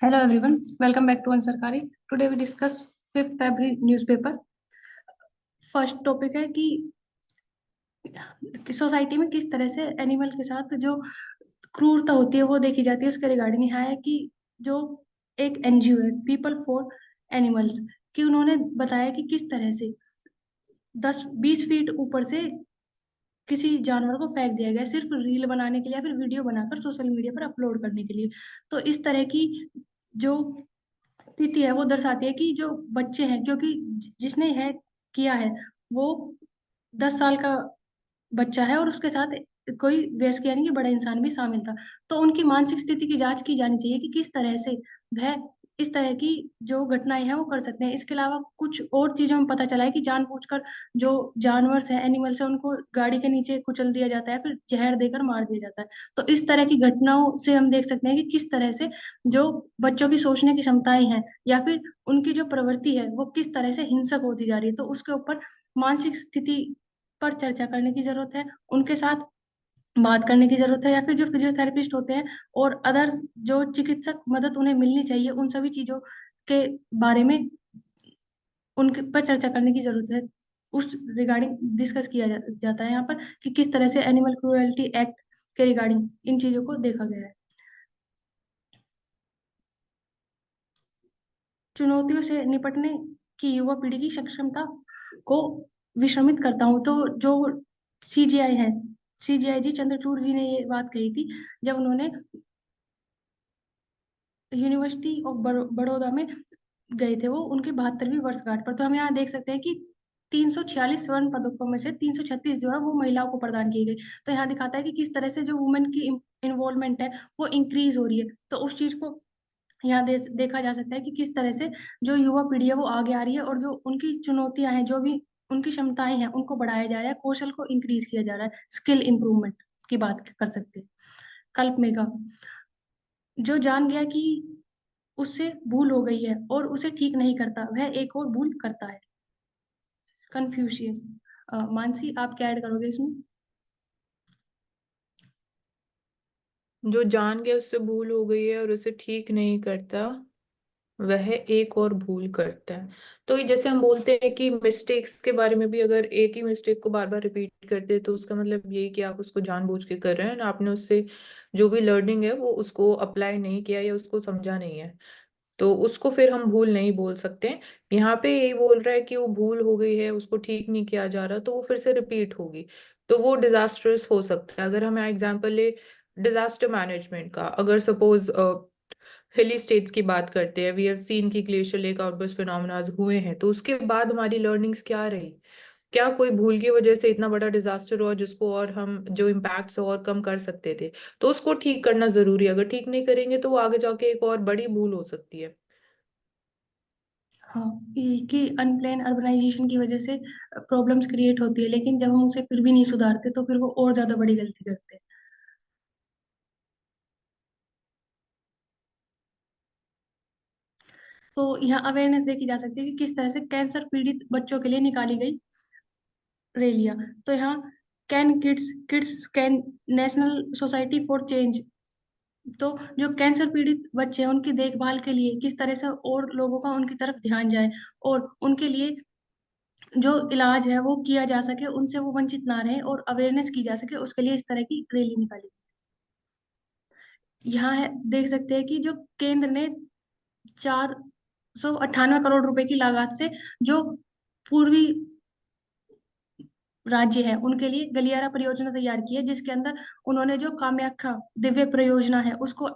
Hello everyone, welcome back to Ansarkari. Today we discuss 5th February newspaper. First topic है कि society में किस तरह से एनिमल के साथ जो क्रूरता होती है वो देखी जाती है। उसके रिगार्डिंग यहाँ है कि जो एक एनजीओ है पीपल फॉर एनिमल्स कि उन्होंने बताया कि किस तरह से 10-20 फीट ऊपर से किसी जानवर को फेंक दिया गया सिर्फ रील बनाने के लिए या फिर वीडियो बनाकर सोशल मीडिया पर अपलोड करने के लिए। तो इस तरह की जो स्थिति है वो दर्शाती है कि जो बच्चे हैं, क्योंकि जिसने है किया है वो 10 साल का बच्चा है और उसके साथ कोई वयस्क यानी कि बड़ा इंसान भी शामिल था। तो उनकी मानसिक स्थिति की जांच की जानी चाहिए कि किस तरह से वह इस तरह की जो घटनाएं हैं वो कर सकते हैं। इसके अलावा कुछ और चीजों में पता चला है कि जानबूझकर जो जानवर है एनिमल्स है उनको गाड़ी के नीचे कुचल दिया जाता है, फिर जहर देकर मार दिया जाता है। तो इस तरह की घटनाओं से हम देख सकते हैं कि किस तरह से जो बच्चों की सोचने की क्षमताएं हैं या फिर उनकी जो प्रवृत्ति है वो किस तरह से हिंसक होती जा रही है। तो उसके ऊपर मानसिक स्थिति पर चर्चा करने की जरूरत है, उनके साथ बात करने की जरूरत है, या फिर जो फिजियोथेरेपिस्ट होते हैं और अदर जो चिकित्सक मदद उन्हें मिलनी चाहिए उन सभी चीजों के बारे में उनके पर चर्चा करने की जरूरत है। उस रिगार्डिंग डिस्कस किया जाता है यहाँ पर कि किस तरह से एनिमल क्रूरल्टी एक्ट के रिगार्डिंग इन चीजों को देखा गया है। चुनौतियों से निपटने की युवा पीढ़ी की सक्षमता को विश्रमित करता हूँ। तो जो सीजीआई है, सीजीआई जी चंद्रचूड़ जी ने ये बात कही थी जब उन्होंने यूनिवर्सिटी ऑफ बड़ौदा में गए थे, वो उनकी 72वीं वर्षगांठ पर। तो हम यहाँ देख सकते हैं कि 346 स्वर्ण पदकों में से 336 जो है वो महिलाओं को प्रदान किए गए। तो यहाँ दिखाता है कि किस तरह से जो वुमेन की इन्वॉल्वमेंट है वो इंक्रीज हो रही है। तो उस चीज को यहाँ देखा जा सकता है कि किस तरह से जो युवा पीढ़ी है वो आगे आ रही है और जो उनकी चुनौतियां हैं, जो भी उनकी क्षमताएं हैं उनको बढ़ाया जा रहा है, कौशल को इंक्रीज किया जा रहा है, स्किल इंप्रूवमेंट की बात कर सकते हैं। कल्प मेगा जो जान गया कि उससे भूल हो गई है और उसे ठीक नहीं करता, वह एक और भूल करता है। कन्फ्यूशियस। मानसी, आप क्या ऐड करोगे इसमें? जो जान गया उससे भूल हो गई है और उसे ठीक नहीं करता, वह एक और भूल करता है। तो ये जैसे हम बोलते हैं कि मिस्टेक्स के बारे में भी, अगर एक ही मिस्टेक को बार बार रिपीट करते हैं तो उसका मतलब यही कि आप उसको जानबूझ के कर रहे हैं, आपने उससे जो भी लर्निंग है वो उसको अप्लाई नहीं किया या उसको समझा नहीं है, तो उसको फिर हम भूल नहीं बोल सकते। यहाँ पे यही बोल रहा है कि वो भूल हो गई है, उसको ठीक नहीं किया जा रहा, तो वो फिर से रिपीट होगी, तो वो डिजास्टर्स हो सकता है। अगर हम एग्जांपल ले डिजास्टर मैनेजमेंट का, अगर सपोज हिली स्टेट्स की बात करते हैं, वी हैव सीन की ग्लेशियर लेक आउटबर्स्ट फिनोमेना हुए हैं, तो उसके बाद हमारी लर्निंग्स क्या रही? क्या कोई भूल की वजह से इतना बड़ा डिजास्टर हुआ जिसको और हम जो इम्पैक्ट्स और कम कर सकते थे? तो उसको ठीक करना जरूरी है। अगर ठीक नहीं करेंगे तो वो आगे जाके एक और बड़ी भूल हो सकती है। हाँ, कि अनप्लान अर्बनाइजेशन की वजह से प्रॉब्लम्स क्रिएट होती है, लेकिन जब हम उसे फिर भी नहीं सुधारते तो फिर वो और ज्यादा बड़ी गलती करते हैं। तो यहाँ अवेयरनेस देखी जा सकती है कि किस तरह से कैंसर पीड़ित बच्चों के लिए निकाली गई रैलियां। तो यहाँ can kids kids can national society for change, तो जो कैंसर पीड़ित बच्चे हैं उनकी देखभाल के लिए किस तरह से और लोगों का उनकी तरफ ध्यान जाए और उनके लिए जो इलाज है वो किया जा सके, उनसे वो वंचित ना रहे और अवेयरनेस की जा सके, उसके लिए इस तरह की रैली निकाली। यहाँ है देख सकते हैं कि जो केंद्र ने 498 करोड़ रुपए की लागत से जो पूर्वी राज्य है उनके लिए गलियारा परियोजना तैयार की है, जिसके अंदर उन्होंने जो कामाख्या दिव्य परियोजना है उसको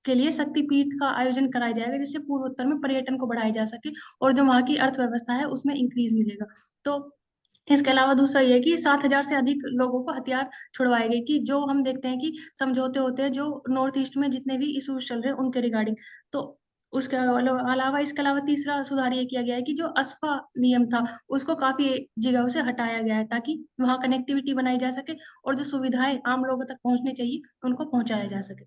के लिए शक्तिपीठ का आयोजन कराया जाएगा, जिससे पूर्वोत्तर में पर्यटन को बढ़ाया जा सके और जो वहाँ की अर्थव्यवस्था है उसमें इंक्रीज मिलेगा। तो इसके अलावा दूसरा ये है कि 7,000 से अधिक लोगों को हथियार छुड़वाए गए, कि जो हम देखते हैं कि समझौते होते हैं जो नॉर्थ ईस्ट में जितने भी इशूज चल रहे हैं उनके रिगार्डिंग। तो उसके अलावा इसके अलावा तीसरा सुधार ये किया गया है कि जो अस्फा नियम था उसको काफी जगहों से हटाया गया है, ताकि वहाँ कनेक्टिविटी बनाई जा सके और जो सुविधाएं आम लोगों तक पहुंचनी चाहिए उनको पहुंचाया जा सके।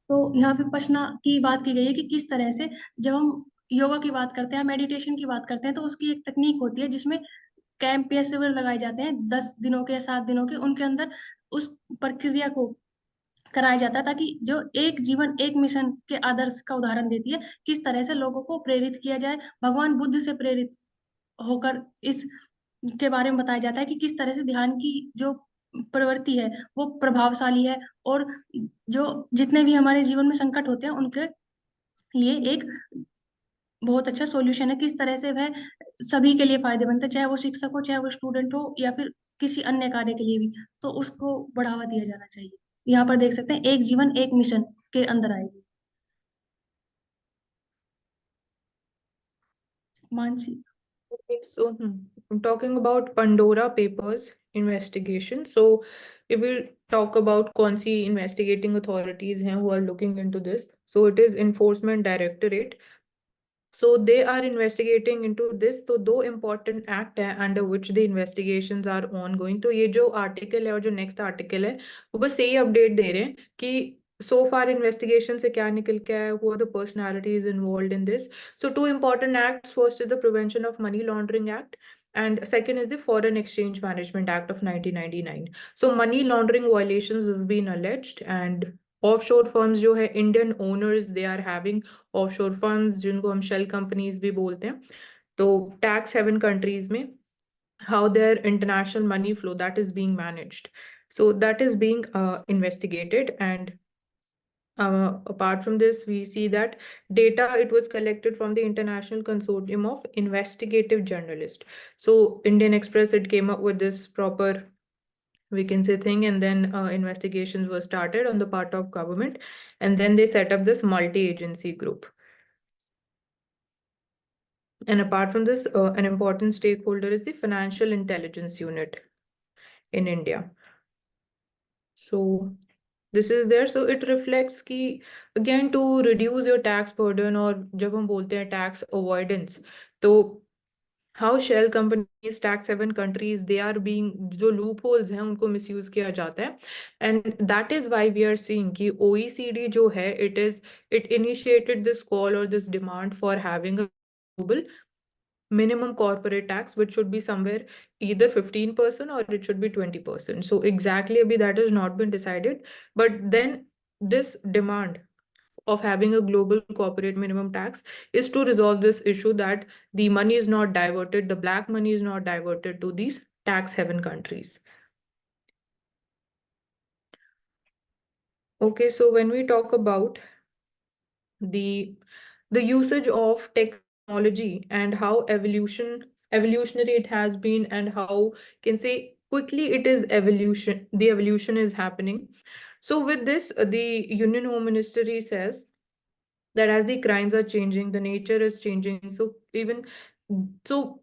तो यहाँ पे पश्ना की बात की गई है कि किस तरह से जब हम योगा की बात करते हैं, मेडिटेशन की बात करते हैं, तो उसकी एक तकनीक होती है जिसमें कैंप या शिविर लगाए जाते हैं 10 दिनों के या 7 दिनों के। उनके अंदर उस प्रक्रिया को कराया जाता है, ताकि जो एक जीवन एक मिशन के आदर्श का उदाहरण देती है, किस तरह से लोगों को प्रेरित किया जाए। भगवान बुद्ध से प्रेरित होकर इस के बारे में बताया जाता है कि किस तरह से ध्यान की जो प्रवृत्ति है वो प्रभावशाली है, और जो जितने भी हमारे जीवन में संकट होते हैं उनके लिए एक बहुत अच्छा सॉल्यूशन है, किस तरह से वह सभी के लिए फायदेमंद है, चाहे वो शिक्षक हो, चाहे वो स्टूडेंट हो, या फिर किसी अन्य कार्य के लिए भी। तो उसको बढ़ावा दिया जाना चाहिए। यहाँ पर देख सकते हैं, एक जीवन एक मिशन के अंदर आएगी। Mansi. Okay, so I'm talking about Pandora Papers investigation. So if we talk about कौन सी investigating authorities हैं who are looking into this, so it is Enforcement Directorate. So they are investigating into this. तो दो important act है under which the investigations are ongoing. तो ये जो article है और जो next article है वो बस यही update दे रहे हैं कि so far investigation से क्या निकल के आया, who are the personalities involved in this. So two important acts. First is the Prevention of Money Laundering Act, and second is the Foreign Exchange Management Act of 1999. So money laundering violations have been alleged, and offshore firms जो है Indian owners they are having offshore firms जिनको हम shell companies भी बोलते हैं, तो tax haven countries में how their international money flow that is being managed. So that is being investigated, and apart from this, we see that data it was collected from the International Consortium of Investigative Journalists. So Indian Express it came up with this proper, we can say, thing, and then investigations were started on the part of government, and then they set up this multi-agency group. And apart from this, an important stakeholder is the Financial Intelligence Unit in India. So this is there. So it reflects कि again to reduce your tax burden, और जब हम बोलते हैं tax avoidance, तो how shell companies, tax haven countries, they are being, जो loopholes हैं उनको misuse किया जाता है, and that is why we are seeing कि OECD जो है it initiated this call or this demand for having a global minimum corporate tax, which should be somewhere either 15% or it should be 20%. So exactly abhi that has not been decided, but then this demand of having a global corporate minimum tax is to resolve this issue that the money is not diverted, the black money is not diverted to these tax haven countries. Okay, so when we talk about the usage of technology and how evolutionary it has been, and how can say quickly it is the evolution is happening. So with this, the Union Home Ministry says that as the crimes are changing, the nature is changing. So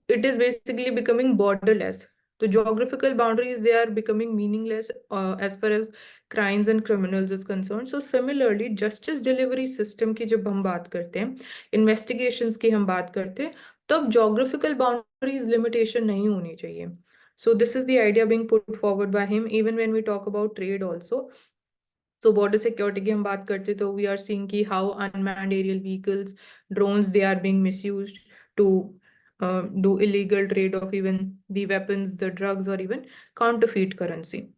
it is basically becoming borderless. The geographical boundaries they are becoming meaningless as far as crimes and criminals is concerned. So similarly, justice delivery system की जब हम बात करते हैं, investigations की हम बात करते हैं, तब geographical boundaries limitation नहीं होनी चाहिए. So this is the idea being put forward by him. Even when we talk about trade also, so border security की हम बात करते तो we are seeing कि how unmanned aerial vehicles, drones, they are being misused to do illegal trade of even the weapons, the drugs, or even counterfeit currency.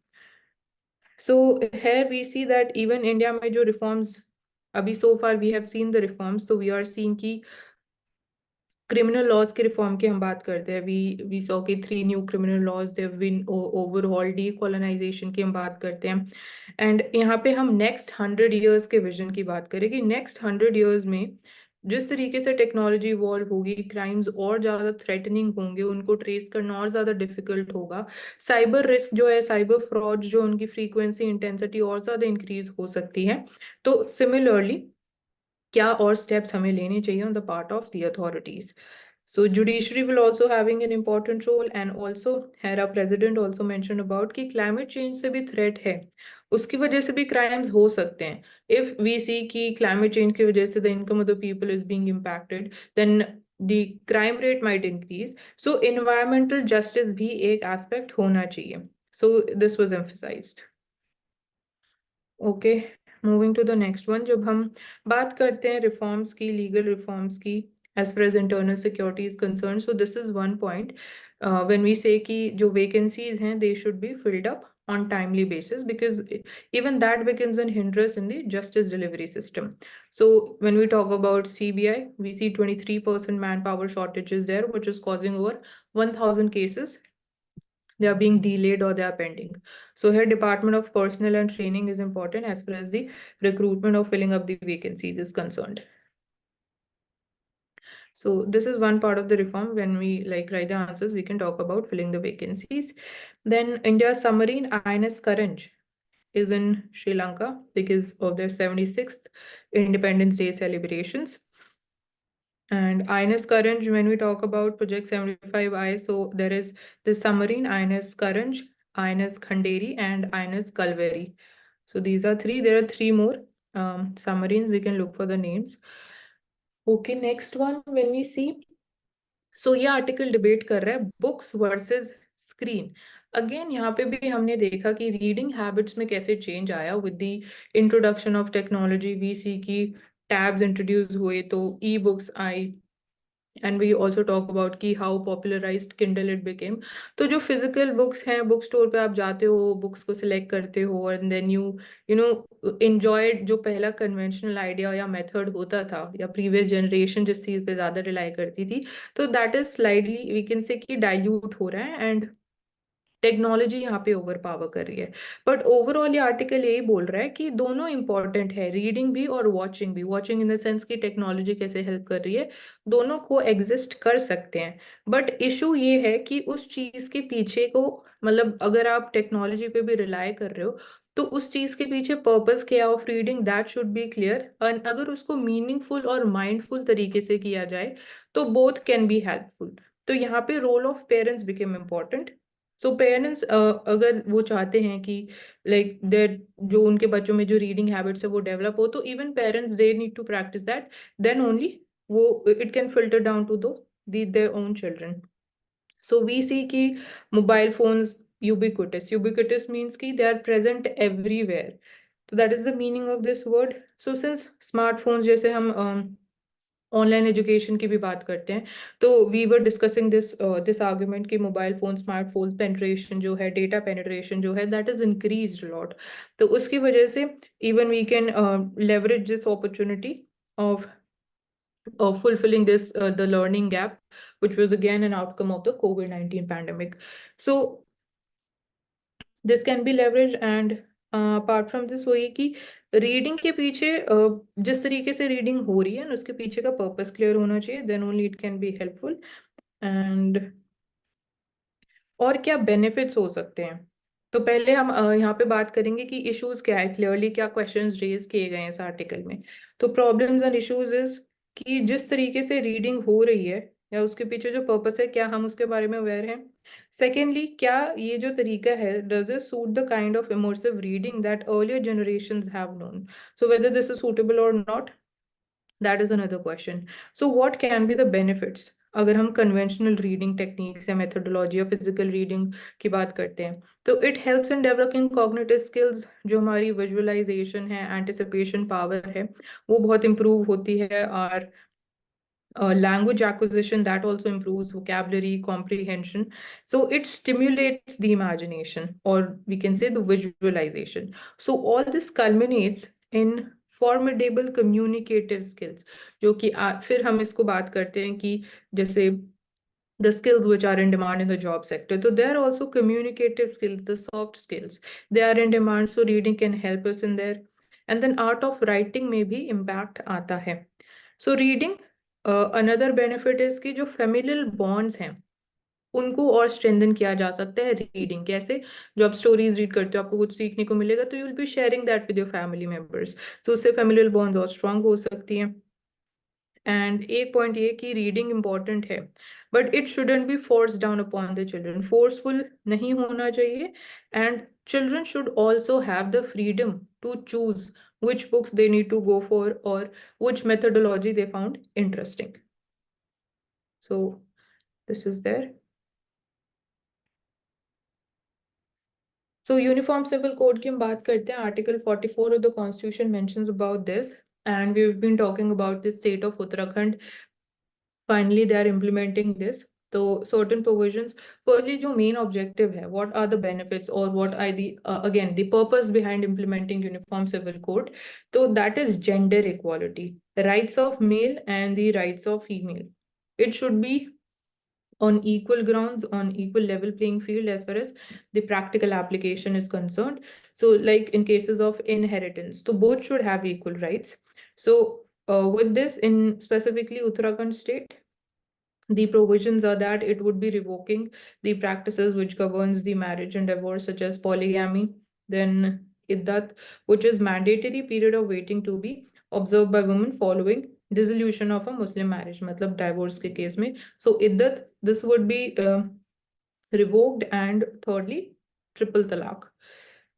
So here we see that even India में जो reforms अभी so far we have seen the reforms, so we are seeing कि criminal laws के reform की हम बात करते हैं, वी सॉ कि 3 new criminal laws they have been overall, decolonisation की हम बात करते हैं, एंड यहाँ पे हम नेक्स्ट 100 years के विजन की बात करें कि नेक्स्ट 100 years में जिस तरीके से टेक्नोलॉजी इवॉल्व होगी, क्राइम्स और ज़्यादा थ्रेटनिंग होंगे, उनको ट्रेस करना और ज़्यादा डिफिकल्ट होगा, साइबर रिस्क जो है, साइबर फ्रॉड जो उनकी फ्रीक्वेंसी इंटेंसिटी और ज़्यादा इंक्रीज हो सकती है। तो सिमिलरली क्या और स्टेप्स हमें लेने चाहिए on the part of the authorities. So judiciary will also having an important role, and also HERA president also mentioned about कि climate change से भी threat है, उसकी वजह से भी crimes हो सकते हैं. If we see कि climate change की वजह से the income of the people is being impacted, then the crime rate might increase. So environmental justice भी एक aspect होना चाहिए. So this was emphasized. Okay, moving to the next one. जब हम बात करते हैं रिफॉर्म्स की, लीगल रिफॉर्म्स की, as far as internal security is concern, so this is one point when we say कि जो वेकेंसीज हैं they should be filled up on timely basis, because even that becomes an hindrance in the justice delivery system. So when we talk about CBI, we see 23% manpower shortages there, which is causing over 1000 cases, they are being delayed or they are pending. So here Department of Personnel and Training is important as far as the recruitment or filling up the vacancies is concerned. So this is one part of the reform. When we write the answers, we can talk about filling the vacancies. Then India's submarine INS Karanj is in Sri Lanka because of their 76th Independence Day celebrations. And INS Karanj, when we talk about Project 75I, so there is the submarine INS Karanj, INS Khanderi, and INS Kalveri. So these are three. There are three more submarines. We can look for the names. Okay, next one, when we see, so ये article debate कर रहा है books versus screen. Again यहाँ पे भी हमने देखा कि रीडिंग हैबिट्स में कैसे चेंज आया with the introduction of technology. We see की टैब्स इंट्रोड्यूस हुए तो ई बुक्स आई, and we also talk about कि how popularized Kindle it became. तो जो फिजिकल बुक्स हैं, बुक स्टोर पे आप जाते हो, बुक्स को सिलेक्ट करते हो, and then you know enjoyed. जो पहला कन्वेंशनल आइडिया या मेथड होता था, या प्रीवियस जनरेशन जिस चीज पे ज्यादा रिलाई करती थी, तो that is slightly we can say कि डाइल्यूट हो रहा है, एंड टेक्नोलॉजी यहाँ पे ओवर पावर कर रही है. बट ओवरऑल ये आर्टिकल यही बोल रहा है कि दोनों इंपॉर्टेंट है, रीडिंग भी और वॉचिंग भी. वॉचिंग इन द सेंस कि टेक्नोलॉजी कैसे हेल्प कर रही है, दोनों को एग्जिस्ट कर सकते हैं. बट इशू ये है कि उस चीज के पीछे को, मतलब अगर आप टेक्नोलॉजी पे भी रिलाई कर रहे हो, तो उस चीज के पीछे पर्पस क्या of reading, that should be clear. And अगर उसको मीनिंगफुल और माइंडफुल तरीके से किया जाए, तो बोथ कैन बी हेल्पफुल. तो यहाँ पे role of parents became important. So parents अगर वो चाहते हैं कि देर जो उनके बच्चों में जो रीडिंग हैबिट्स है वो डेवलप हो, तो even parents they need to practise that, then only वो it can filter down to those their own children. So we see कि mobile phones ubiquitous. Ubiquitous means कि दे आर प्रेजेंट एवरीवेयर. तो that is the meaning of this word. So since smartphones, जैसे हम online education की भी बात करते हैं, तो we were discussing this argument कि मोबाइल फोन स्मार्टफोन पेनिट्रेशन जो है, डेटा पेनिट्रेशन जो है, दैट इज इंक्रीज्ड लॉट. तो उसकी वजह से even we can leverage this opportunity of fulfilling this the learning gap, which was again an outcome of the COVID-19 pandemic. So this can be leverage. And apart from this वही कि reading के पीछे जिस तरीके से reading हो रही है, उसके पीछे का पर्पस क्लियर होना चाहिए, then only it can be helpful. And और क्या बेनिफिट्स हो सकते हैं, तो पहले हम यहाँ पे बात करेंगे कि इश्यूज क्या है, क्लियरली क्या क्वेश्चंस रेज किए गए हैं इस आर्टिकल में. तो प्रॉब्लम्स एंड इश्यूज इज कि जिस तरीके से रीडिंग हो रही है, या उसके पीछे जो पर्पस है, क्या हम उसके बारे में अवेयर हैं. सेकेंडली, क्या ये जो तरीका है, does this suit the kind of immersive reading that earlier generations have known. So whether this is suitable or not, that is another question. So what can be the benefits अगर हम conventional reading techniques या methodology या physical reading की बात करते हैं. तो it helps in developing cognitive skills. जो हमारी विजुअलाइजेशन है, एंटिसिपेशन पावर है, वो बहुत इंप्रूव होती है. और language acquisition, that also improves vocabulary comprehension. So it stimulates the imagination, or we can say the visualization. So all this culminates in formidable communicative skills, जो कि फिर हम इसको बात करते हैं कि जैसे the skills which are in demand in the job sector. So there are also communicative skills, the soft skills. They are in demand, so reading can help us in there. And then art of writing में भी impact आता है. So reading, another benefit is कि जो familial bonds हैं, उनको और strengthen किया जा सकता है रीडिंग. कैसे? जो आप स्टोरीज रीड करते हो, आपको कुछ सीखने को मिलेगा, तो you will be sharing that with your family members. तो उससे फैमिलियल बॉन्ड्स और स्ट्रांग हो सकती हैं. एंड एक पॉइंट ये कि रीडिंग इंपॉर्टेंट है, but it shouldn't be force down upon the children. Forceful नहीं होना चाहिए. And children should also have the freedom to choose which books they need to go for, or which methodology they found interesting. So this is there. So uniform civil code की हम बात करते हैं. Article 44 of the constitution mentions about this, and we've been talking about the state of Uttarakhand. Finally they are implementing this. तो certain provisions, firstly जो main objective है, what are the benefits or what are the again the purpose behind implementing uniform civil code, so that is gender equality, rights of male and the rights of female. It should be on equal grounds, on equal level playing field as far as the practical application is concerned. So like in cases of inheritance, so both should have equal rights. So with this, in specifically Uttarakhand state, the provisions are that it would be revoking the practices which governs the marriage and divorce, such as polygamy, then iddat, which is mandatory period of waiting to be observed by women following dissolution of a Muslim marriage, matlab divorce ke case mein. So iddat, this would be revoked, and thirdly, triple talaq.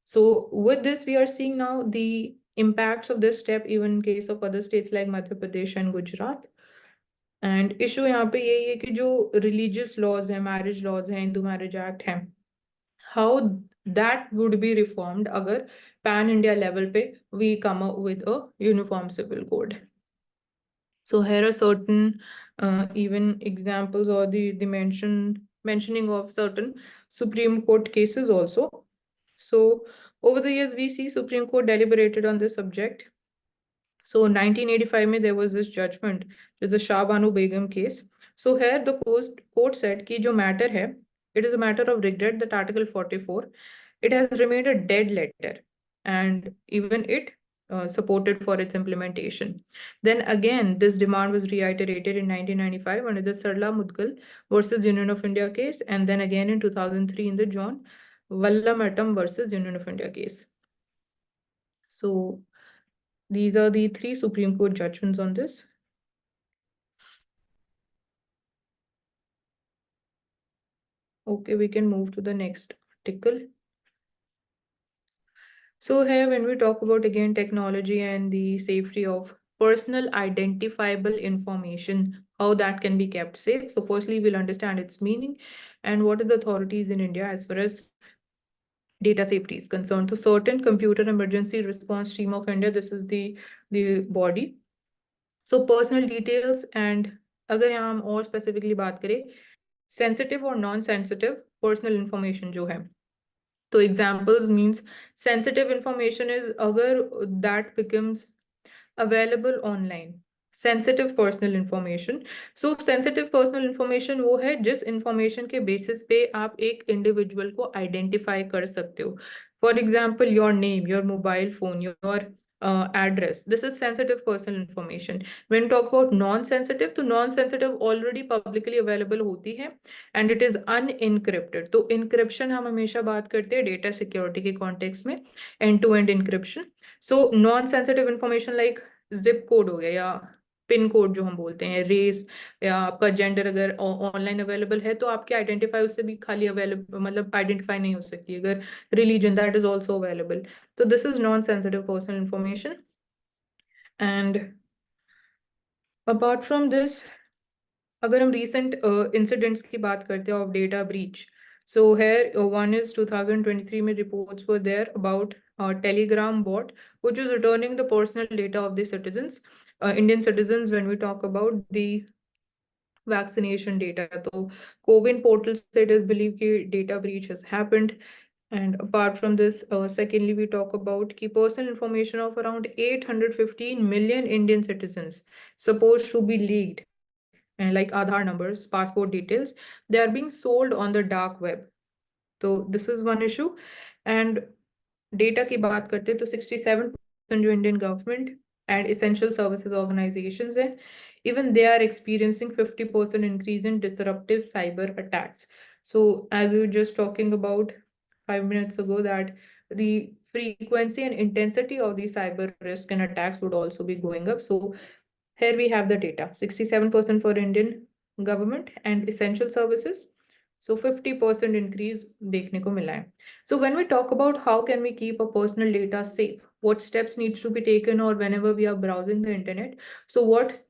So with this, we are seeing now the impacts of this step even in case of other states like Madhya Pradesh and Gujarat. And issue यहाँ पे यही है कि जो religious laws है, marriage laws है, Hindu marriage act है, how that would be reformed अगर पैन इंडिया लेवल पे we come up with a uniform civil code. So here are certain even examples or the mentioning of certain Supreme Court cases also. So over the years we see Supreme Court deliberated on this subject. So 1985 में there was this judgment, which is the Shah Banu Begum case. So here the court said कि जो matter है, it is a matter of regret that Article 44, it has remained a dead letter, and even it supported for its implementation. Then again, this demand was reiterated in 1995 under the Sarla Mudgal versus Union of India case, and then again in 2003 in the John Vallamatam versus Union of India case. So these are the 3 Supreme Court judgments on this. Okay, we can move to the next article. So here, when we talk about again technology and the safety of personal identifiable information, how that can be kept safe. So firstly, we'll understand its meaning and what are the authorities in India as far as data safety is concerned. So certain Computer Emergency Response Team of India, this is the body. So personal details, and अगर यहाँ हम और specifically बात करें sensitive or non-sensitive personal information जो है, तो examples means sensitive information is अगर that becomes available online, sensitive personal information. So sensitive personal information वो है जिस information के basis पे आप एक individual को identify कर सकते हो. For example, your name, your mobile phone, your address. This is sensitive personal information. When talk about non-sensitive, तो non-sensitive already publicly available होती है and it is unencrypted. तो encryption हम हमेशा बात करते हैं data security के context में, end-to-end encryption. So non-sensitive information like zip code हो गया या पिन कोड जो हम बोलते हैं, रेस या आपका जेंडर अगर ऑनलाइन अवेलेबल है तो आपके आइडेंटिफाई उससे भी खाली अवेलेबल मतलब आइडेंटिफाई नहीं हो सकती. अगर religion, that is also available. तो this is non sensitive personal information. And apart from this, अगर हम recent इंसिडेंट्स की बात करते हैं of data breach, so here one is 2023 में reports were there about Telegram bot which is returning the personal data of the citizens, Indian citizens, when we talk about the vaccination data. So CoWIN portal से it is believed कि data breach has happened. And apart from this, secondly, we talk about key personal information of around 815 million Indian citizens supposed to be leaked, and like Aadhaar numbers, passport details, they are being sold on the dark web. So this is one issue. And data की बात करते हैं तो 67% जो Indian government and essential services organizations हैं, even they are experiencing 50% increase in disruptive cyber attacks. So as we were just talking about 5 minutes ago, that the frequency and intensity of the cyber risk and attacks would also be going up. So here we have the data, 67% for Indian government and essential services. So 50% increase देखने को मिला है. So when we talk about how can we keep a personal data safe, what steps needs to be taken, or whenever we are browsing the internet, so what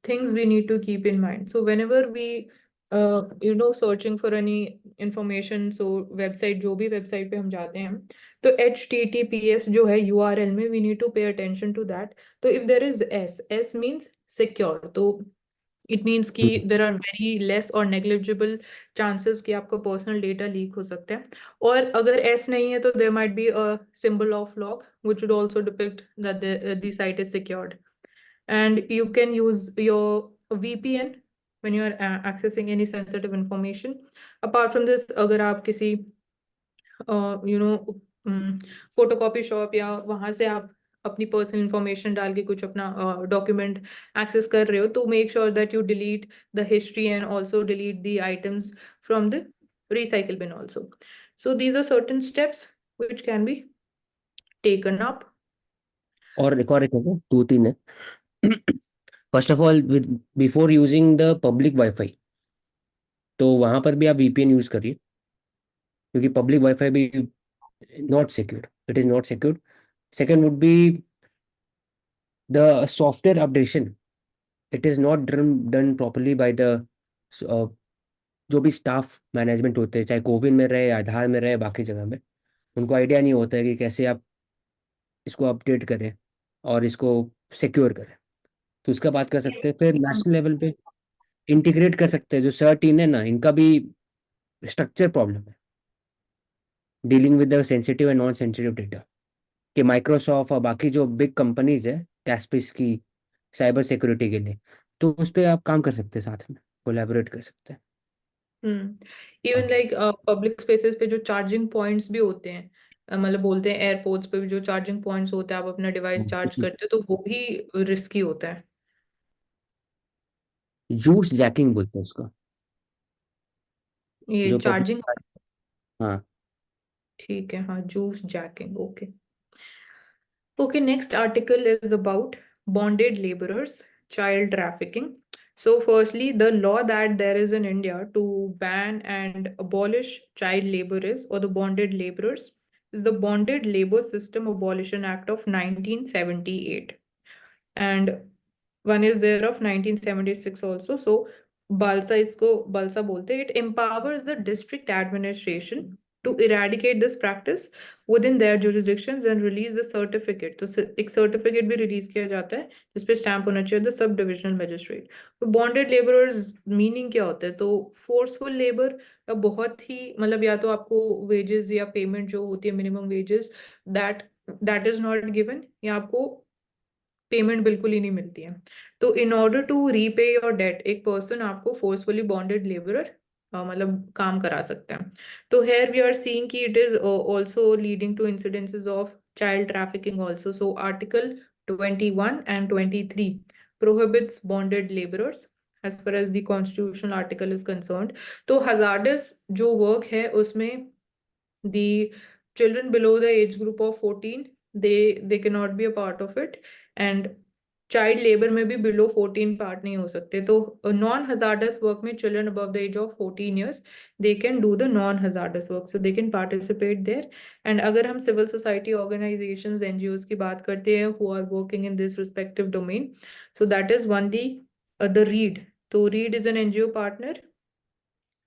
things we need to keep in mind. So whenever we searching for any information, so website, जो भी website पे हम जाते हैं, तो HTTPS जो है URL में, we need to pay attention to that. तो if there is S means secure, तो इट मीन्स कि हम्म। देर आर वेरी लेस और नेग्लिजिबल चांसेस कि आपका पर्सनल डेटा लीक हो सकते हैं। और अगर एस नहीं है तो there might be a symbol of lock which would also depict that the site is secured. And you can use your VPN when you are accessing any sensitive information. Apart from this, अगर आप किसी you know photocopy shop या वहां से आप अपनी personal information डाल के कुछ अपना डॉक्यूमेंट एक्सेस कर रहे हो, तो make sure that you delete the history and also delete the items from the recycle bin also. So these are certain steps which can be taken up. और एक है सर, 2-3 है। First of all, with before using the public wifi, तो वहां पर भी आप VPN use करिए, क्योंकि पब्लिक वाईफाई भी not secure, it is not secure. Second would be the software updation, it is not done properly by the जो भी स्टाफ मैनेजमेंट होते हैं, चाहे कोविन में रहे, आधार में रहे, बाकी जगह में, उनको आइडिया नहीं होता है कि कैसे आप इसको अपडेट करें और इसको सिक्योर करें। तो उसका बात कर सकते हैं। फिर नेशनल लेवल पे इंटीग्रेट कर सकते हैं, जो सर्ट इन है ना, इनका भी स्ट्रक्चर प्रॉब्लम है dealing with the sensitive and non sensitive data, कि माइक्रोसॉफ्ट और बाकी जो बिग कंपनीज है कैस्पिस की साइबर सिक्योरिटी के लिए, तो उस पर आप काम कर सकते हैं, साथ में कोलैबोरेट कर सकते हैं। इवन लाइक पब्लिक स्पेसेस पे जो चार्जिंग पॉइंट्स भी होते हैं, मतलब बोलते हैं एयरपोर्ट्स पे भी जो चार्जिंग पॉइंट्स होते हैं, आप अपना डिवाइस चार्ज करते हो तो वो भी रिस्की होता है। जूस जैकिंग बोलते हैं उसका, ये जो चार्जिंग। पब्लिक। हाँ। ठीक है, हाँ, juice jacking, okay. Okay, next article is about bonded laborers, child trafficking. So, firstly, the law that there is in India to ban and abolish child laborers or the bonded laborers is the Bonded Labor System Abolition Act of 1978. And one is there of 1976 also. So, Balsa isko Balsa bolte. It empowers the district administration to eradicate this practice within their jurisdictions and release the certificate. तो एक certificate भी release किया जाता है जिसपे stamp होना चाहिए the sub divisional magistrate. तो बॉन्डेड लेबरर्स मीनिंग क्या होता है? तो फोर्सफुल लेबर, या बहुत ही मतलब या तो आपको वेजेस या पेमेंट जो होती है minimum wages that that is not given, या आपको पेमेंट बिल्कुल ही नहीं मिलती है। तो in order to repay your debt एक पर्सन आपको फोर्सफुली बॉन्डेड लेबरर मतलब काम करा सकते हैं। तो हेयर वी आर सीइंग कि it is also leading to incidences of child trafficking also. So article 21 and 23 prohibits bonded laborers as far as the constitutional article is concerned. तो hazardous जो work है उसमें the children below the age group of 14, they cannot be a part of it, and child labour में भी below 14 part नहीं हो सकते। तो नॉन हजार्डस वर्क में children above the age of 14 years they can do the non hazardous work, so they can participate there. And अगर हम civil society organisations NGOs की बात करते हैं who are working in this respective domain, so that is one the read. तो read is an NGO partner.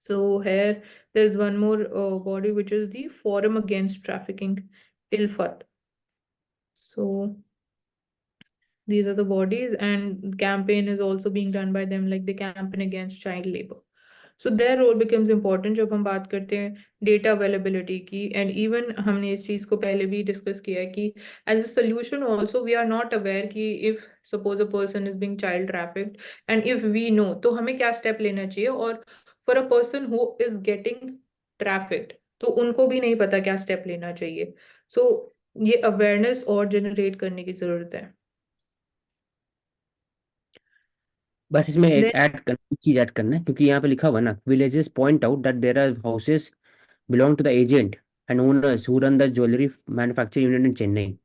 So here there's one more body which is the Forum Against Trafficking, ILFAT. So these are the bodies, and campaign is also being done by them, like the campaign against child labor. So their role becomes important जब हम बात करते हैं data availability की। And even हमने इस चीज को पहले भी डिस्कस किया है कि as a solution also we are not aware कि if suppose a person is being child trafficked and if we know तो हमें क्या स्टेप लेना चाहिए। और for a person who is getting trafficked तो उनको भी नहीं पता क्या स्टेप लेना चाहिए। सो ये अवेयरनेस और जनरेट करने की जरूरत है। बस इसमें एक Then चीज ऐड करना है, क्योंकि यहाँ पे लिखा हुआ है ना, villages point out that there are houses belong to the agent and owners who run the jewellery manufacturing unit in Chennai.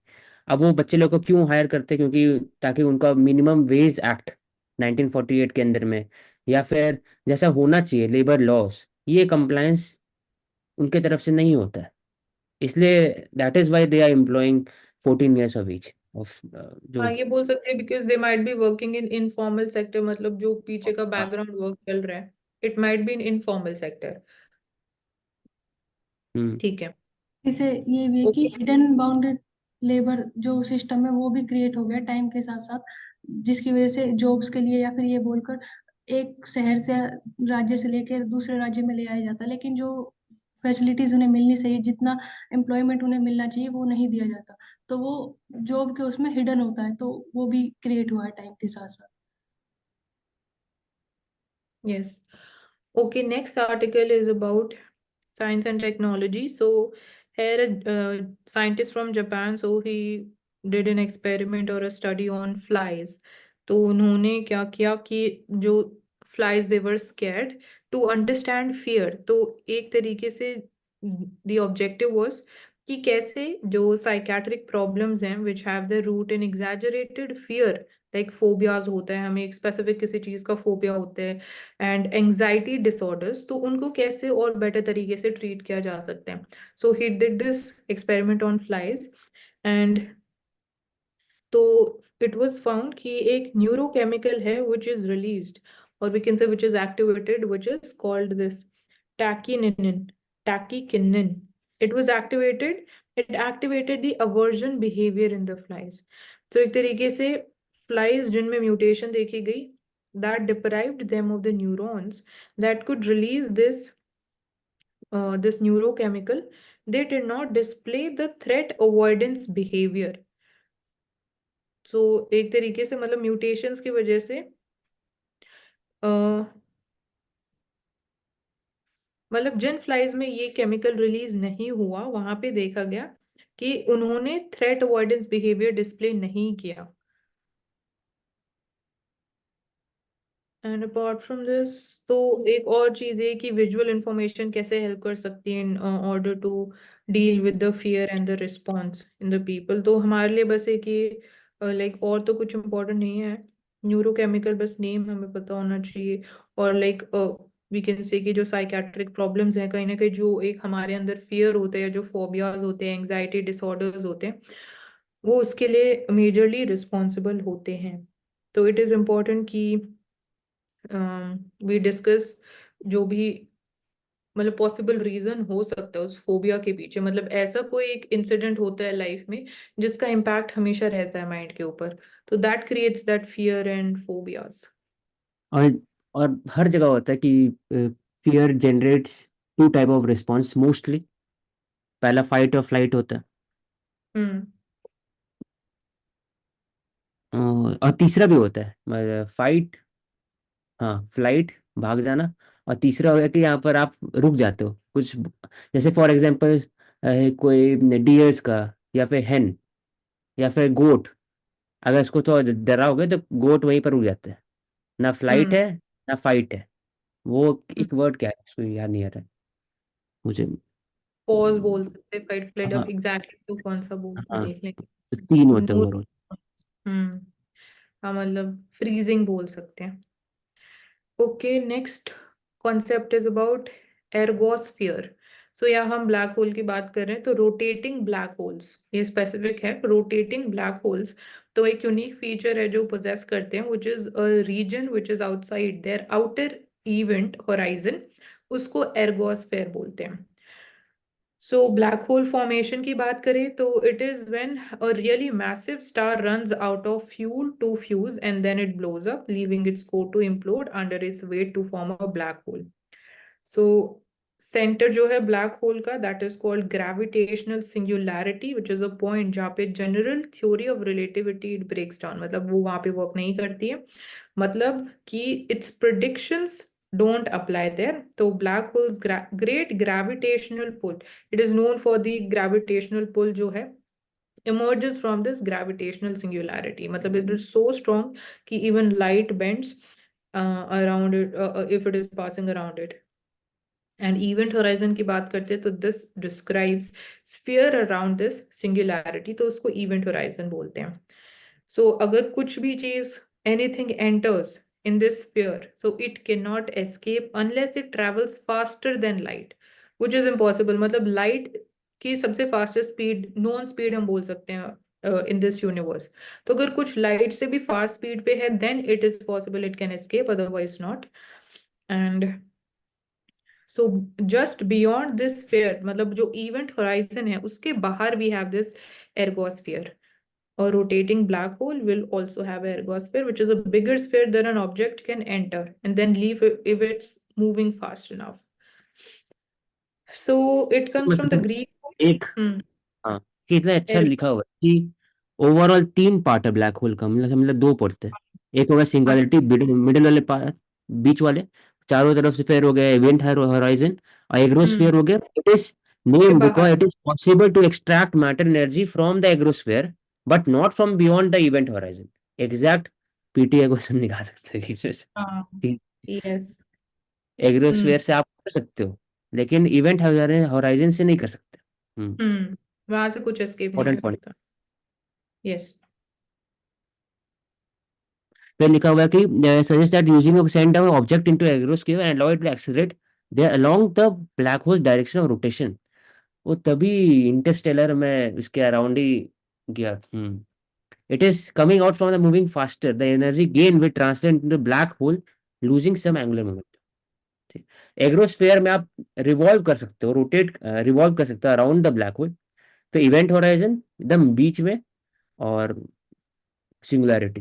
अब वो बच्चे लोग को क्यों हायर करते हैं? क्योंकि ताकि उनका मिनिमम वेज एक्ट 1948 के अंदर में, या फिर जैसा होना चाहिए लेबर लॉस, ये कंप्लायंस उनके तरफ से नहीं होता है। इसलिए that is why they are employing 14 years of age of जो। हाँ, ये बोल सकते हैं because they might be working in informal sector, मतलब जो पीछे का हाँ। बैकग्राउंड वर्क चल रहा है it might be in informal sector. Hmm. ठीक है। इसे ये भी है कि ओके। हिडन बाउंडेड लेबर जो सिस्टम है वो भी क्रिएट हो गया टाइम के साथ साथ, जिसकी वजह से जॉब्स के लिए या फिर ये बोलकर एक शहर से, राज्य से लेकर दूसरे राज्य में ले आया जाता है, लेकिन जो फैसिलिटीज उन्हें मिलनी चाहिए, जितना एम्प्लॉयमेंट उन्हें मिलना चाहिए, वो नहीं दिया जाता। तो वो जॉब के उसमें हिडन होता है, तो वो भी क्रिएट हुआ है टाइम के साथ साथ। Yes. Okay, next article is about science and technology. So here a scientist from Japan, so he did an experiment or a study on flies. तो उन्होंने क्या किया कि जो flies they were scared to understand fear. तो एक तरीके से the objective was कि कैसे जो psychiatric problems हैं which have their root in exaggerated fear, like phobias होता है, हमें एक स्पेसिफिक किसी चीज का फोबिया होता है, एंड एंजाइटी डिसऑर्डर्स, तो उनको कैसे और बेटर तरीके से ट्रीट किया जा सकता है. So he did this experiment on flies, and तो इट वाज फाउंड कि एक न्यूरोकेमिकल है विच इज रिलीज्ड, और we can say which is activated, which is called this tachykinin, tachykinin. It was activated, it activated the aversion behaviour in the flies. तो एक तरीके से flies जिनमें mutation देखी गई, that deprived them of the neurons that could release this neurochemical, they did not display the threat avoidance behavior. So एक तरीके से मतलब म्यूटेशंस की वजह से मतलब जिन फ्लाइज में ये केमिकल रिलीज नहीं हुआ, वहां पे देखा गया कि उन्होंने थ्रेट अवॉइडेंस बिहेवियर डिस्प्ले नहीं किया. एंड अपार्ट फ्रॉम दिस, तो एक और चीज है कि विजुअल इंफॉर्मेशन कैसे हेल्प कर सकती है in order to deal with the fear and the response in the people. तो हमारे लिए बस एक ये लाइक और तो कुछ इम्पोर्टेंट नहीं है, न्यूरोकेमिकल बस नेम हमें पता होना चाहिए. और लाइक वी कैन से कि जो साइकेट्रिक प्रॉब्लम्स हैं, कहीं ना कहीं जो एक हमारे अंदर फियर होते हैं, जो फोबियाज होते हैं, एंग्जाइटी डिसऑर्डर्स होते हैं, वो उसके लिए मेजरली रिस्पॉन्सिबल होते हैं. तो इट इज़ इम्पोर्टेंट कि वी डिस्कस जो भी मतलब पॉसिबल रीजन हो सकता है उस फोबिया के पीछे, मतलब ऐसा कोई एक इंसिडेंट होता है लाइफ में जिसका इम्पैक्ट हमेशा रहता है माइंड के ऊपर, तो that creates that fear and phobias. और और हर जगह होता है कि fear generates two type of response mostly. पहला फाइट और फ्लाइट होता है, हम्म. और तीसरा भी होता है, मतलब फाइट, हाँ फ्लाइट, भाग जाना. और तीसरा हो गया कि यहाँ पर आप रुक जाते हो कुछ, जैसे फॉर एग्जांपल कोई डियर्स का, या फिर हेन, या फिर गोट. अगर इसको तो डराओगे तो गोट वहीं पर रुक जाते हैं. ना फ्लाइट हम्म. है, ना फाइट है. वो एक वर्ड क्या है, उसको याद नहीं आ रहा है मुझे. पॉज बोल सकते, फाइट फ्लाइट, अब हाँ. एग्जैक्टली तो कौन सा बोलते हाँ, देख लेंगे. तो तीन होते हैं नूर. ओवरऑल. हम्म. हाँ मतलब फ्रीजिंग बोल सकते हैं. Okay, next concept is about ergosphere. So यहाँ हम ब्लैक होल की बात कर रहे हैं, तो रोटेटिंग ब्लैक होल्स ये स्पेसिफिक है, रोटेटिंग ब्लैक होल्स. तो एक यूनिक फीचर है जो पोजेस करते हैं, which is a region which is outside their outer event horizon, उसको एर्गोस्फेयर बोलते हैं. सो ब्लैक होल फॉर्मेशन की बात करें तो it is when a really massive star runs out of fuel to fuse and then it blows up, leaving its core to implode अंडर its weight to form a black hole. So centre जो है black hole का, that is called gravitational singularity, which is a point जहाँ पे general theory of relativity it breaks down, मतलब वो वहां पे वर्क नहीं करती है, मतलब कि it's predictions don't apply there. तो black holes great gravitational pull, it is known for the gravitational pull जो है emerges from this gravitational singularity, मतलब it is so strong कि even light bends around it if it is passing around it. And event horizon की बात करते हैं तो this describes sphere around this singularity, तो उसको इवेंट होराइजन बोलते हैं. सो अगर कुछ भी चीज anything enters in this sphere, so it can not escape unless it travels faster than light, which is impossible. मतलब लाइट की सबसे फास्टेस्ट स्पीड, नॉन स्पीड हम बोल सकते हैं इन दिस यूनिवर्स. तो अगर कुछ लाइट से भी फास्ट स्पीड पे है then it is possible it can escape, otherwise not. And so just beyond this sphere, मतलब जो इवेंट होराइजन है उसके बाहर we have this ergosphere. A rotating black hole will also have an ergosphere, which is a bigger sphere than an object can enter and then leave if it's moving fast enough. So it comes from the मतलब Greek. एक, Hmm. हाँ, कि इतना अच्छा Er- लिखा हुआ है कि ओवरऑल 3 पार्ट है ब्लैक होल का, मतलब 2 पड़ते हैं। एक होगा हाँ, सिंगुलरिटी, मिडिल वाले पार्ट, बीच वाले चारों तरफ से, फिर हो गया इवेंट होराइजन, और एग्रोस्फीयर हो गया। इट इज के नेम बाहर। Because it is possible to extract matter energy from the ergosphere but not from beyond the event horizon. Exact पीटीए क्वेश्चन निकाल सकते हैं इसमें से हाँ, कि यस। एग्रोस्फीयर हम्म। से आप कर सकते हो, लेकिन इवेंट होराइजन से नहीं कर सकते। वहां से कुछ एस्केप नहीं कर इंपॉर्टेंट पॉइंट। सकता। यस। फिर लिखा हुआ है कि suggest that using send down object into ergosphere and allow it to accelerate there along the black hole direction of rotation. वो तभी इंटरस्टेलर में इसके अराउंड ही गया। It is coming out from the moving faster, the energy gain will translate into black hole losing some angular momentum. Ergosphere में आप revolve कर सकते हो, रोटेट रिवॉल्व कर सकते हो अराउंड द ब्लैक होल। तो इवेंट होराइजन एकदम बीच में, और सिंगुलैरिटी,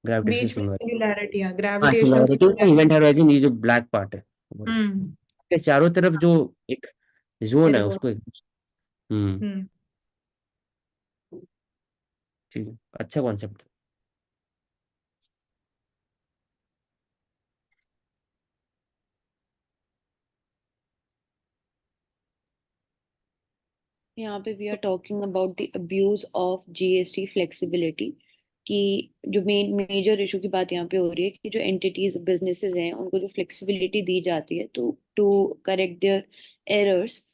ग्रेविटेशनल बीच में सिंगुलैरिटी। सिंगुलैरिटी, हाँ, हाँ, gravitational singularity event singularity. Horizon, ये जो ब्लैक पार्ट है हम्म। के चारों तरफ जो एक जोन है एर्गो। उसको हम्म। हम्म। ठीक है, अच्छा कॉन्सेप्ट। यहाँ पे we are talking about the abuse of GST flexibility, कि जो मेजर इशू की बात यहाँ पे हो रही है कि जो एंटिटीज बिजनेसेस हैं उनको जो फ्लेक्सिबिलिटी दी जाती है टू करेक्ट देयर एरर्स,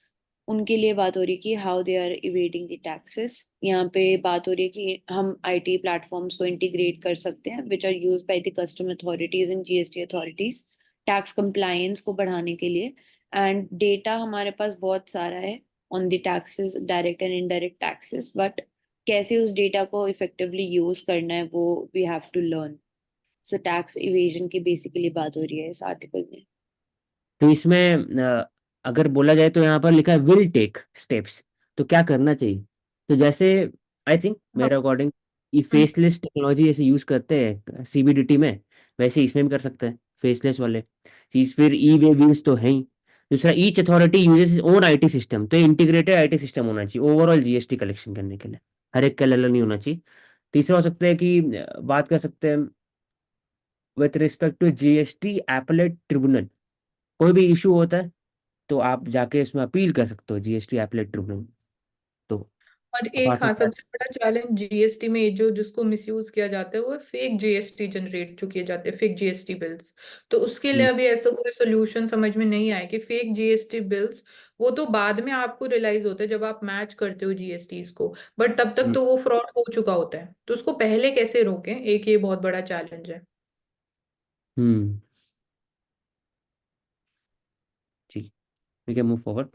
उनके लिए बात हो रही है कि how they are evading the taxes. यहाँ पे बात हो रही है कि हम आईटी प्लेटफॉर्म्स को इंटीग्रेट कर सकते हैं which are use by the custom authorities and GST authorities tax compliance को बढ़ाने के लिए। एंड डेटा हमारे पास बहुत सारा है on the taxes, direct and indirect taxes, but कैसे उस डेटा को इफेक्टिवली यूज करना है वो we have to learn. So tax evasion की बेसिकली बात हो रही है इस आर्टिकल में। तो इसमें अगर बोला जाए तो यहाँ पर लिखा है विल टेक स्टेप्स, तो क्या करना चाहिए? तो जैसे आई थिंक हाँ। मेरे अकॉर्डिंग ये हम्म। फेसलेस टेक्नोलॉजी जैसे यूज करते हैं सीबीडीटी में, वैसे इसमें भी कर सकते हैं फेसलेस वाले चीज। फिर ई वे व्हील्स तो है ही। दूसरा, each authority uses own IT system, तो इंटीग्रेटेड आईटी सिस्टम होना चाहिए ओवरऑल जीएसटी कलेक्शन करने के लिए, हर एक का अलग नहीं होना चाहिए। तीसरा हो सकता है कि बात कर सकते हैं with respect to GST appellate tribunal, कोई भी इशू होता है तो आप जाके इसमें अपील कर सकते हो जीएसटी एपलेट ट्रिब्यूनल। तो और एक, अपार्ट हाँ, फ्रॉम सबसे बड़ा चैलेंज जीएसटी में जो जिसको मिसयूज किया जाता है वो फेक जीएसटी जनरेट जो किए जाते हैं, फेक जीएसटी बिल्स। तो उसके लिए दैट, अभी ऐसा कोई सोल्यूशन समझ में नहीं आया कि फेक जीएसटी बिल्स, वो तो बाद में आपको रियलाइज होता है जब आप मैच करते हो जीएसटी को, बट तब तक तो वो फ्रॉड हो चुका होता है। तो उसको पहले कैसे रोकें, एक ये बहुत बड़ा चैलेंज है। हम्म, ठीक, we can move forward.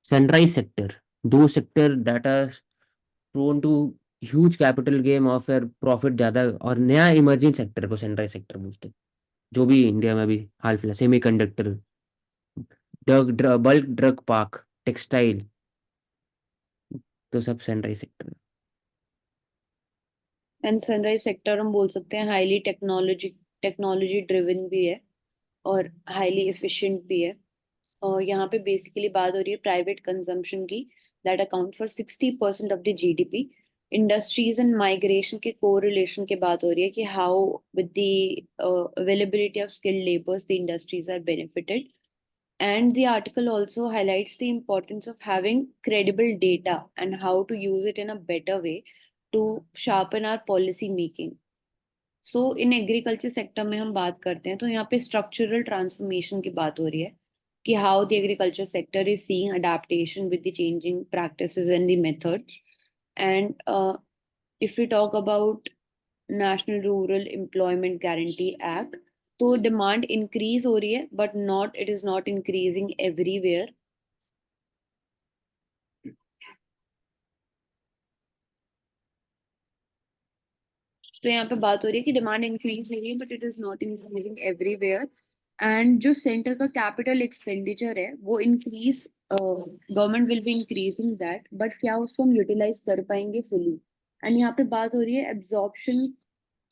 Sunrise sector, दो sector that are prone to huge capital game और फिर प्रॉफिट ज्यादा, और नया इमर्जिंग सेक्टर को सनराइज सेक्टर बोलते हैं, जो भी इंडिया में अभी हाल फिलहाल, semiconductor, bulk drug park, textile, तो सब sunrise sector. And sunrise sector हम बोल सकते हैं हाईली टेक्नोलॉजी ड्रिवन भी है और हाईली एफिशिएंट भी है। और यहाँ पे बेसिकली बात हो रही है प्राइवेट कंजम्पशन की, that account for 60% of the GDP. Industries and migration के कोरिलेशन की बात हो रही है कि how with the availability of skilled labours the industries are benefited. And the article also highlights the importance of having credible data and how to use it in a better way to sharpen our policy making. So in agriculture sector में हम बात करते हैं तो यहाँ पे structural transformation की बात हो रही है कि how the agriculture sector is seeing adaptation with the changing practices and the methods. And if we talk about national rural employment guarantee act, तो डिमांड इंक्रीज हो रही है but not, it is not increasing everywhere. तो यहाँ पे बात हो रही है कि डिमांड इंक्रीज हो रही है but it is not increasing everywhere. And जो सेंटर का कैपिटल एक्सपेंडिचर है वो increase government will be increasing that, but क्या उसको हम यूटिलाइज कर पाएंगे फुली? एंड यहाँ पे बात हो रही है एब्जॉर्प्शन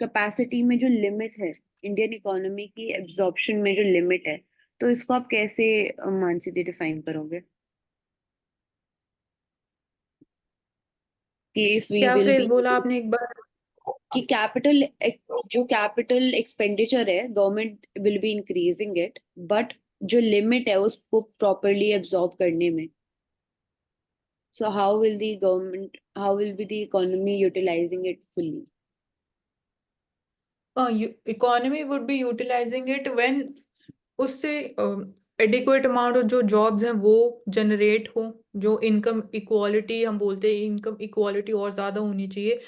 कैपेसिटी में जो लिमिट है, इंडियन इकोनॉमी की एब्जॉर्प्शन में जो लिमिट है, तो इसको आप कैसे मानसी डिफाइन करोगे कि इफ वी क्या विल फ्रेज बी बोला आपने एक बार? कि कैपिटल, जो कैपिटल एक्सपेंडिचर है government will be increasing it, but जो लिमिट है उसको प्रॉपरली एब्जॉर्ब करने में, so how will be the economy utilizing it fully? Economy would be utilising it when उससे एडिक्वेट अमाउंट ऑफ जो जॉब्स हैं वो जनरेट हो, जो इनकम इक्वालिटी हम बोलते हैं, इनकम इक्वालिटी और ज्यादा होनी चाहिए।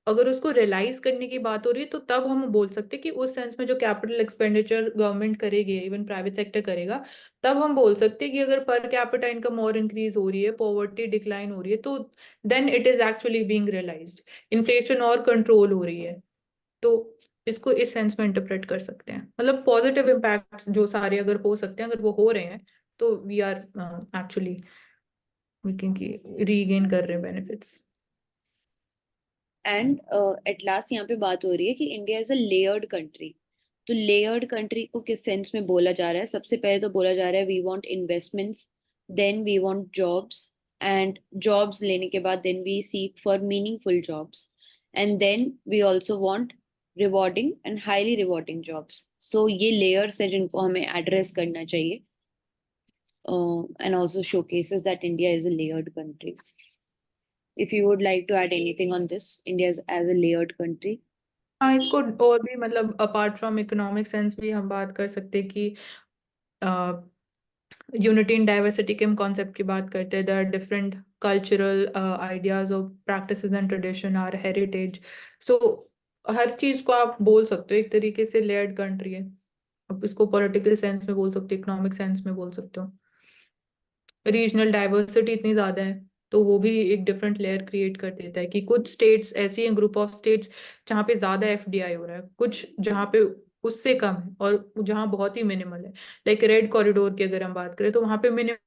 अगर उसको रियलाइज करने की बात हो रही है तो तब हम बोल सकते हैं कि उस सेंस में जो कैपिटल एक्सपेंडिचर गवर्नमेंट करेगी, इवन प्राइवेट सेक्टर करेगा, तब हम बोल सकते हैं कि अगर पर कैपिटा इनकम और इंक्रीज हो रही है, पॉवर्टी डिक्लाइन हो रही है, तो then it is actually being realised, inflation और कंट्रोल हो रही है। तो इसको इस सेंस में इंटरप्रेट कर सकते हैं, मतलब पॉजिटिव इम्पैक्ट जो सारे अगर हो सकते हैं, अगर वो हो रहे हैं, तो वी आर एक्चुअली की रीगेन कर रहे हैं बेनिफिट्स। एंड एट लास्ट यहाँ पे बात हो रही है कि India is a layered country. तो लेयर्ड कंट्री को किस सेंस में बोला जा रहा है? सबसे पहले तो बोला जा रहा है we want investments, then we want jobs, and jobs लेने के बाद then we seek for meaningful jobs, and then we also want rewarding and highly rewarding jobs. So ये लेयर्स है जिनको हमें एड्रेस करना चाहिए, and also showcases that India is a layered country. If you would like to add anything on this, India is as a layered country. हाँ, इसको और भी मतलब अपार्ट फ्रॉम इकोनॉमिक सेंस भी हम बात कर सकते हैं कि यूनिटी इन डाइवर्सिटी के हम कॉन्सेप्ट की बात करते हैं। There are different cultural ideas और practices and tradition, or heritage. So हर चीज को आप बोल सकते हो एक तरीके से लेयर्ड कंट्री है। अब इसको पॉलिटिकल सेंस में बोल सकते हो, इकोनॉमिक सेंस में बोल सकते हो। रीजनल डाइवर्सिटी इतनी ज्यादा है तो वो भी एक डिफरेंट लेयर क्रिएट कर देता है कि कुछ स्टेट्स ऐसी हैं, ग्रुप ऑफ स्टेट्स जहाँ पे ज्यादा एफडीआई हो रहा है, कुछ जहाँ पे उससे कम है, और जहाँ बहुत ही मिनिमल है। लाइक रेड कॉरिडोर की अगर हम बात करें तो वहाँ पे मिनिमल